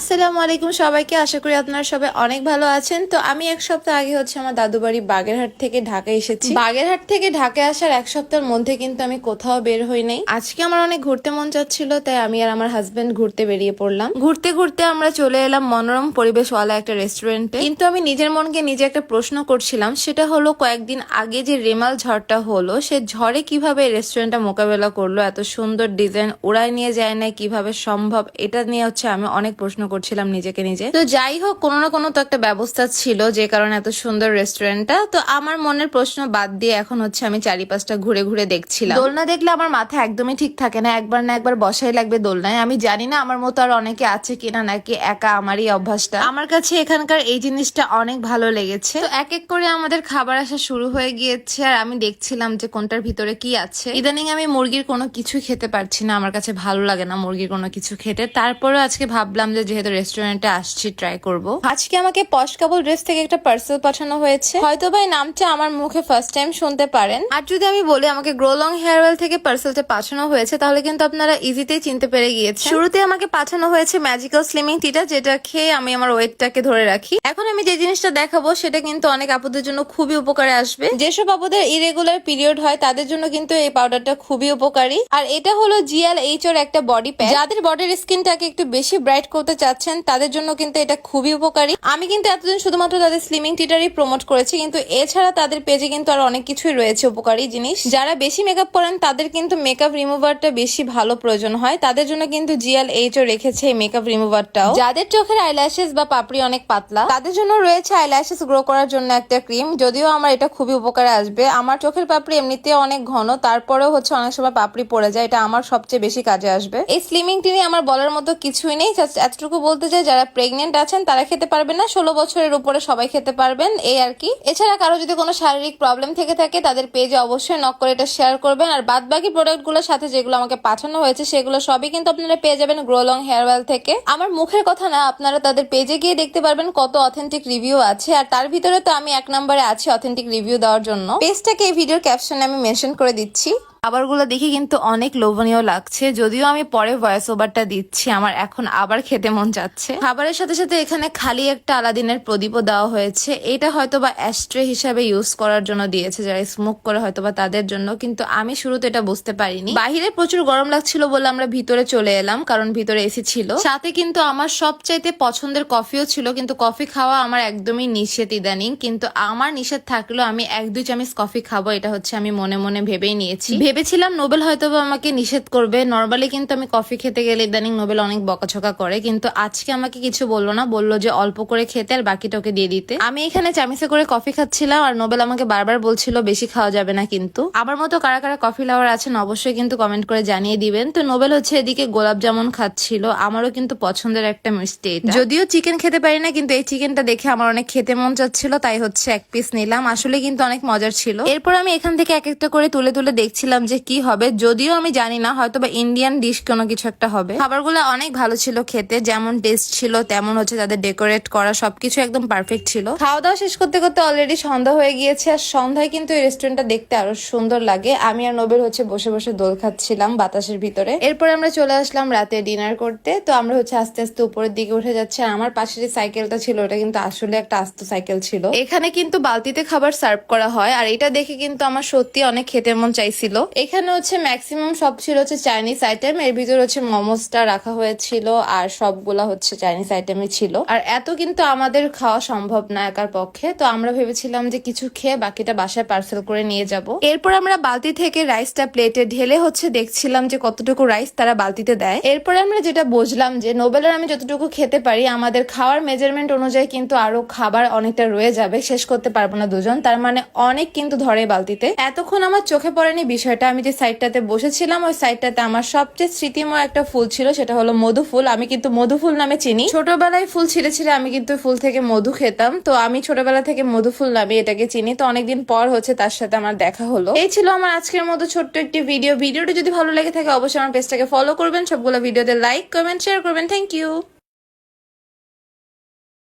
আসসালামু আলাইকুম সবাইকে, আশা করি আপনারা সবাই অনেক ভালো আছেন। তো আমি এক সপ্তাহ আগে আমার দাদু বাড়ি বাগেরহাট থেকে ঢাকা এসেছি। বাগেরহাট থেকে ঢাকা আসার এক সপ্তাহের মধ্যে কিন্তু আমি কোথাও বের হই নাই। আজকে আমার অনেক ঘুরতে মন চাচ্ছিল, তাই আমি আর আমার হাজবেন্ড ঘুরতে বেরিয়ে পড়লাম। ঘুরতে ঘুরতে আমরা চলে এলাম মনোরম পরিবেশওয়ালা একটা রেস্টুরেন্টে। কিন্তু আমি নিজের মনকে নিজে একটা প্রশ্ন করছিলাম, সেটা হলো কয়েকদিন আগে যে রেমাল ঝড়টা হলো, সে ঝড়ে কিভাবে রেস্টুরেন্টটা মোকাবেলা করলো, এত সুন্দর ডিজাইন উড়ায় নিয়ে যায় না কিভাবে সম্ভব, এটা নিয়ে আমি অনেক প্রশ্ন করছিলাম নিজেকে নিজে। তো যাই হোক, কোনো না কোনো তো একটা ব্যবস্থা ছিল যে কারণে এত সুন্দর রেস্টুরেন্টটা। তো আমার মনের প্রশ্ন বাদ দিয়ে এখন আমি চারিপাশটা ঘুরে ঘুরে দেখছিলাম। দোলনা দেখলে আমার মাথা একদমই ঠিক থাকে না, একবার না একবার বসাই লাগবে দোলনায়। আমি জানি না আমার মতো আর অনেকে আছে কিনা, নাকি একা আমারই অভ্যাসটা। আমার কাছে এখানকার এই জিনিসটা অনেক ভালো লেগেছে। তো এক এক করে আমাদের খাবার আসা শুরু হয়ে গিয়েছে, আর আমি দেখছিলাম যে কোনটার ভিতরে কি আছে। ইদানিং আমি মুরগির কোনো কিছু খেতে পারছি না, আমার কাছে ভালো লাগে না মুরগির কোনো কিছু খেতে। তারপরেও আজকে ভাবলাম যে যেহেতু রেস্টুরেন্টে আসছি, ট্রাই করব। আজকে আমাকে পশ কাপল ড্রেস থেকে একটা পার্সেল পাঠানো হয়েছে, হয়তো ভাই নামটা আমার মুখে ফার্স্ট টাইম শুনতে পারেন। আর যদি আমি বলি আমাকে গ্রো লং হেয়ার অয়েল থেকে পার্সেলটা পাঠানো হয়েছে, তাহলে কিন্তু আপনারা ইজিতেই চিনতে পেরে গিয়েছে। শুরুতে আমাকে পাঠানো হয়েছে ম্যাজিক্যাল স্লিমিং টিটা, যেটা খেয়ে আমি আমার ওয়েটটাকে ধরে রাখি। এখন আমি যে জিনিসটা দেখাবো সেটা কিন্তু অনেক আপুদের জন্য খুবই উপকারে আসবে। যেসব আপুদের ইরেগুলার পিরিয়ড হয় তাদের জন্য কিন্তু এই পাউডারটা খুবই উপকারী। আর এটা হলো GLH এর একটা বডি প্যাক। যাদের বডির স্কিনটাকে একটু বেশি ব্রাইট করতে চাচ্ছেন তাদের জন্য কিন্তু এটা খুবই উপকারী। আমি কিন্তু এতদিন শুধুমাত্র তাদের স্লিমিং টিটারই প্রমোট করেছি, কিন্তু এছাড়া তাদের পেজে কিন্তু আর অনেক কিছুই রয়েছে উপকারী জিনিস। যারা বেশি মেকআপ করেন তাদের কিন্তু মেকআপ রিমুভারটা বেশি ভালো প্রয়োজন হয়, তাদের জন্য কিন্তু GLH রেখেছে এই মেকআপ রিমুভারটাও। যাদের চোখের আইল্যাশেস বা পাপড়ি অনেক পাতলা তাদের জন্য রয়েছে আইল্যাশেস গ্রো করার জন্য একটা ক্রিম। যদিও আমার এটা খুবই উপকারে আসবে, আমার চোখের পাপড়ি এমনিতে অনেক ঘন, তারপরেও অনেক সময় পাপড়ি পড়ে যায়, এটা আমার সবচেয়ে বেশি কাজে আসবে। এই স্লিমিং টি নিয়ে আমার বলার মতো কিছুই নেই, এতটুকু বলতে চাই যারা প্রেগনেন্ট আছেন তারা খেতে পারবেন না, 16 বছরের উপরে সবাই খেতে পারবেন, এই আর কি। এছাড়া কারো যদি কোনো শারীরিক প্রবলেম থেকে থাকে তাদের পেজে অবশ্যই নক করে এটা শেয়ার করবেন। আর বাদ বাকি প্রোডাক্ট গুলোর সাথে যেগুলো আমাকে পাঠানো হয়েছে সেগুলো সবই কিন্তু আপনারা পেয়ে যাবেন গ্রো লং হেয়ার অয়েল থেকে। আমার মুখের কথা না, আপনারা তাদের পেজে গিয়ে দেখতে পারবেন কত অথেন্টিক রিভিউ আছে, আর তার ভিতরে তো আমি 1 নম্বরে আছি অথেন্টিক রিভিউ দেওয়ার জন্য। পেজটাকে এই ভিডিওর ক্যাপশনে আমি মেনশন করে দিচ্ছি। খাবারগুলো দেখে কিন্তু অনেক লোভনীয় লাগছে, যদিও আমি পরে ভয়েস ওভারটা দিচ্ছি, আমার এখন আবার খেতে মন যাচ্ছে। খাবারের সাথে সাথে এখানে খালি একটা আলাদিনের প্রদীপও দেওয়া হয়েছে, এটা হয়তোবা অ্যাস্ট্রে হিসাবে ইউজ করার জন্য দিয়েছে, যারা স্মোক করে হয়তোবা তাদের জন্য, কিন্তু আমি শুরুতে এটা বুঝতে পারিনি। বাহিরে প্রচুর গরম লাগছিল বলে আমরা ভিতরে চলে এলাম, কারণ ভিতরে এসি ছিল। সাথে কিন্তু আমার সবচাইতে পছন্দের কফিও ছিল, কিন্তু কফি খাওয়া আমার একদমই নিষেধ ইদানিং। কিন্তু আমার নিষেধ থাকলেও আমি 1-2 চামচ কফি খাবো, এটা আমি মনে মনে ভেবেই নিয়েছি। ভেবেছিলাম নোবেল হয়তো আমাকে নিষেধ করবে, নর্মালি কিন্তু আমি কফি খেতে গেলে ইদানিং নোবেল অনেক বকাঝকা করে, কিন্তু আজকে আমাকে কিছু বললো না, বললো যে অল্প করে খেতে আর বাকিটা ওকে দিয়ে দিতে। আমি এখানে চামিচে করে কফি খাচ্ছিলাম, আর নোবেল আমাকে বারবার বলছিল বেশি খাওয়া যাবে না। কিন্তু আমার মতো কারা কারা কফি লাভার আছেন অবশ্যই কিন্তু কমেন্ট করে জানিয়ে দিবেন। তো নোবেল এদিকে গোলাপ জামুন খাচ্ছিল, আমারও কিন্তু পছন্দের একটা মিষ্টি এটা। যদিও চিকেন খেতে পারি না, কিন্তু এই চিকেনটা দেখে আমার অনেক খেতে মন চাচ্ছিল, তাই 1 পিস নিলাম। আসলে কিন্তু অনেক মজার ছিল। এরপর আমি এখান থেকে এক একটা করে তুলে তুলে দেখছিলাম যে কি হবে, যদিও আমি জানি না, হয়তো বা ইন্ডিয়ান ডিশ কোনো কিছু একটা হবে। খাবারগুলো অনেক ভালো ছিল খেতে, যেমন টেস্ট ছিল তেমন তাদের ডেকোরেট করা সবকিছু একদম পারফেক্ট ছিল। খাওয়া দাওয়া শেষ করতে করতে অলরেডি সন্ধ্যা হয়ে গিয়েছে, আর সন্ধ্যায় কিন্তু এই রেস্টুরেন্টটা দেখতে আরো সুন্দর লাগে। আমি আর নোবেল বসে বসে দোল খাচ্ছিলাম বাতাসের ভিতরে। এরপর আমরা চলে আসলাম রাতে ডিনার করতে। তো আমরা আস্তে আস্তে উপরের দিকে উঠে যাচ্ছে। আমার পাশে যে সাইকেলটা ছিল ওটা কিন্তু আসলে একটা আস্ত সাইকেল ছিল। এখানে কিন্তু বালতিতে খাবার সার্ভ করা হয়, আর এটা দেখে কিন্তু আমার সত্যি অনেক খেতে মন চাইছিল। এখানে ম্যাক্সিমাম সব ছিল চাইনিজ আইটেম, এর ভিতরে মোমোসটা রাখা হয়েছিল, আর সবগুলা চাইনিজ আইটেমই ছিল। আর এত কিন্তু আমাদের খাওয়া সম্ভব না একার পক্ষে, তো আমরা ভেবেছিলাম যে কিছু খেয়ে বাকিটা বাসায় পার্সেল করে নিয়ে যাব। এরপর আমরা বালতি থেকে রাইসটা প্লেটে ঢেলে দেখছিলাম যে কতটুকু রাইস তারা বালতিতে দেয়। এরপর আমরা যেটা বুঝলাম যে নোবেলের আমি যতটুকু খেতে পারি, আমাদের খাওয়ার মেজারমেন্ট অনুযায়ী কিন্তু আরো খাবার অনেকটা রয়ে যাবে, শেষ করতে পারবো না দুজন, তার মানে অনেক কিন্তু ধরে বালতিতে। এতক্ষণ আমার চোখে পড়েনি বিষয়টা, আমি যে সাইডটাতে বসেছিলাম ওই সাইডটাতে আমার সবচেয়ে স্মৃতিময় একটা ফুল ছিল, সেটা হলো মধু ফুল। আমি কিন্তু মধু ফুল নামে চিনি, ছোটবেলায় ফুল ছিঁড়ে আমি কিন্তু ফুল থেকে মধু খেতাম, তো আমি ছোটবেলা থেকে মধু ফুল নামে এটাকে চিনি। তো অনেকদিন পর তার সাথে আমার দেখা হলো। এই ছিল আমার আজকের মতো ছোট্ট একটি ভিডিওটা যদি ভালো লেগে থাকে অবশ্যই আমার পেজটাকে ফলো করবেন, সবগুলো ভিডিওতে লাইক কমেন্ট শেয়ার করবেন। Thank you.